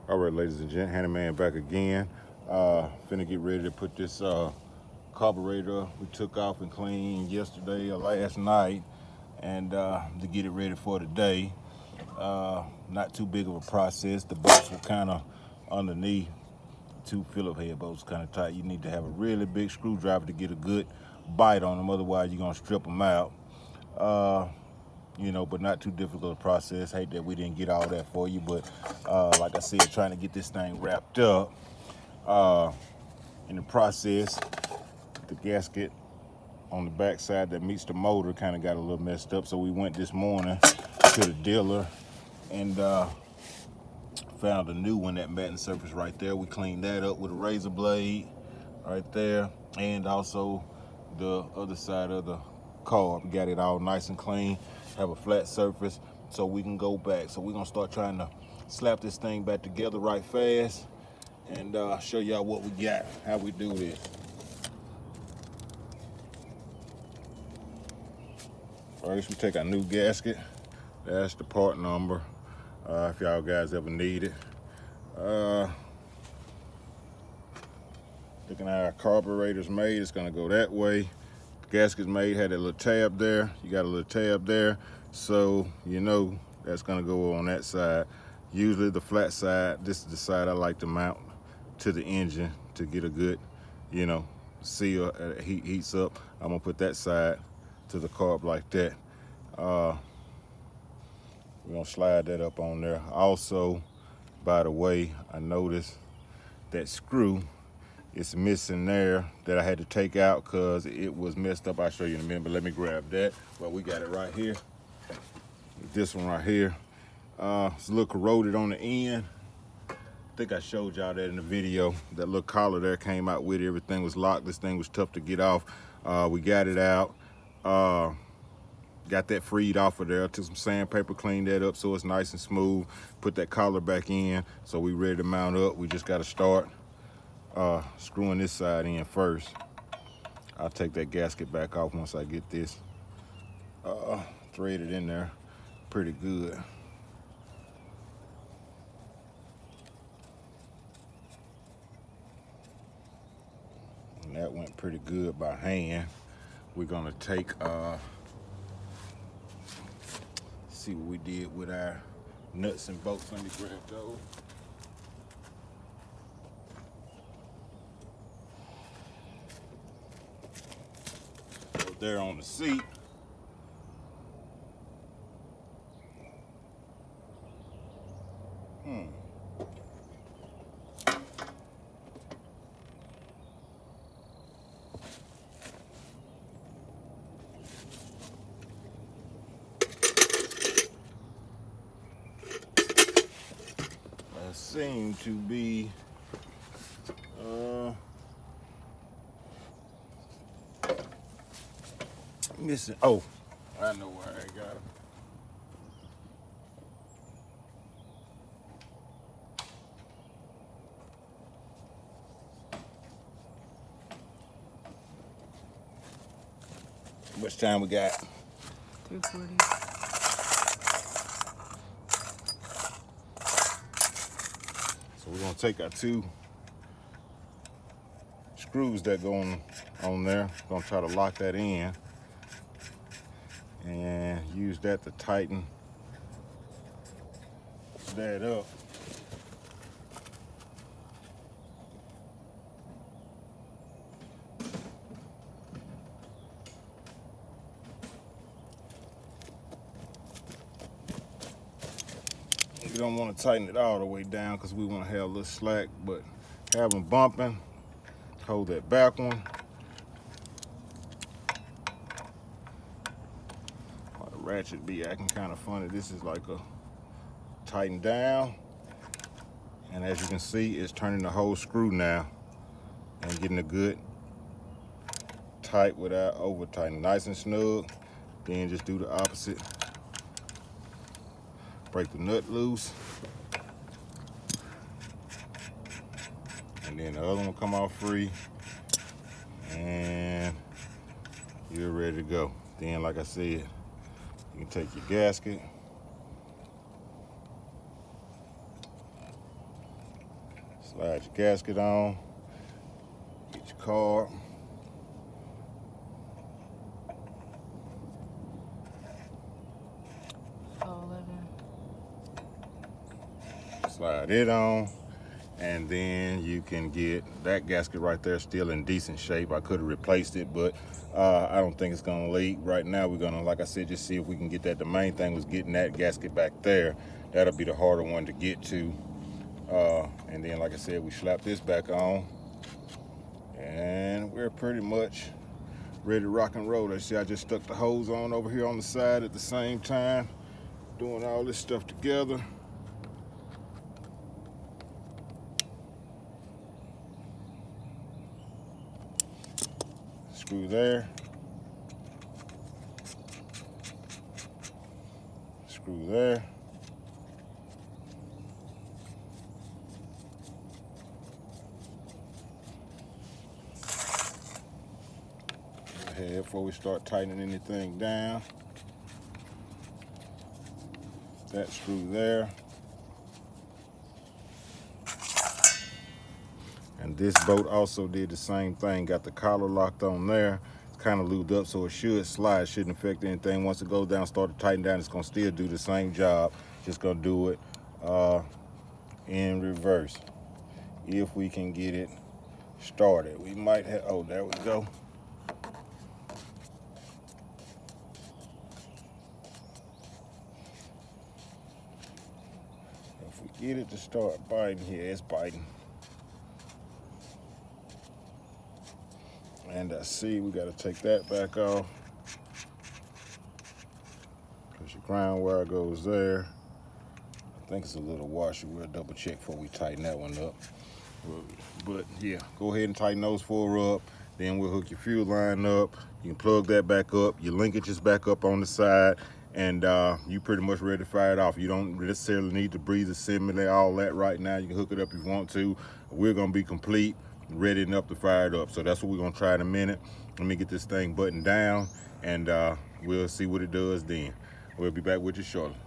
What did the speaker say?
All right, ladies and gents, Handyman back again. Finna get ready to put this carburetor we took off and cleaned yesterday or last night, and to get it ready for today. Not too big of a process. The bolts were kind of underneath. Two Phillip head bolts kind of tight. You need to have a really big screwdriver to get a good bite on them. Otherwise, you're gonna strip them out. But not too difficult a process. Hate that we didn't get all that for you, but like I said, trying to get this thing wrapped up. In the process, the gasket on the back side that meets the motor kind of got a little messed up, so we went this morning to the dealer and found a new one that matting surface right there. We cleaned that up with a razor blade right there, and also the other side of the carb. Got it all nice and clean, have a flat surface so we can go back. So we're gonna start trying to slap this thing back together right fast and show y'all what we got, how we do this. First, we take our new gasket. That's the part number, if y'all guys ever need it. Looking at our carburetors made, it's gonna go that way. The gasket's made, had a little tab there. You got a little tab there, so you know that's gonna go on that side. Usually the flat side, this is the side I like to mount to the engine to get a good, seal, heats up. I'm gonna put that side to the carb like that. We're gonna slide that up on there. Also, by the way, I noticed that screw is missing there that I had to take out because it was messed up. I'll show you in a minute, but let me grab that. Well, we got it right here. This one right here. It's a little corroded on the end. I think I showed y'all that in the video. That little collar there came out with it. Everything was locked. This thing was tough to get off. We got it out. Got that freed off of there. Took some sandpaper, cleaned that up so it's nice and smooth. Put that collar back in so we ready to mount up. We just got to start screwing this side in first. I'll take that gasket back off once I get this threaded in there pretty good. And that went pretty good by hand. We're gonna take see what we did with our nuts and bolts. Let me grab those. There on the seat. That seemed to be missing. Oh, I know where I got it. How much time we got? 3:40. So we're gonna take our two screws that go on there. Gonna try to lock that in and use that to tighten that up. You don't want to tighten it all the way down because we want to have a little slack, but have them bumping. Hold that back one. The ratchet be acting kind of funny. This is like a tighten down, and as you can see, it's turning the whole screw now and getting a good tight without over tightening. Nice and snug. Then just do the opposite. Break the nut loose, and then the other one will come off free, and you're ready to go. Then, like I said, you can take your gasket, Slide your gasket on. Get your carb. Slide it on, and then you can get that gasket right there still in decent shape. I could have replaced it, but I don't think it's gonna leak. Right now we're gonna, like I said, just see if we can get that. The main thing was getting that gasket back there. That'll be the harder one to get to. And then, like I said, we slap this back on, and we're pretty much ready to rock and roll. Let's see, I just stuck the hose on over here on the side at the same time, doing all this stuff together. Screw there. Screw there. Go ahead before we start tightening anything down. That screw there. And this bolt also did the same thing. Got the collar locked on there. It's kind of lubed up, so it should slide. Shouldn't affect anything. Once it goes down, start to tighten down, it's gonna still do the same job. Just gonna do it in reverse. If we can get it started. We might have, oh, there we go. If we get it to start biting here, it's biting. And I see we got to take that back off, because your ground wire goes there. I think it's a little washer. We'll double check before we tighten that one up. But yeah, go ahead and tighten those four up. Then we'll hook your fuel line up. You can plug that back up. Your linkage is back up on the side, and you pretty much ready to fire it off. You don't necessarily need to breathe assembly, all that right now. You can hook it up if you want to. We're gonna be complete, ready enough to fire it up. So that's what we're gonna try in a minute. Let me get this thing buttoned down, and we'll see what it does then. We'll be back with you shortly.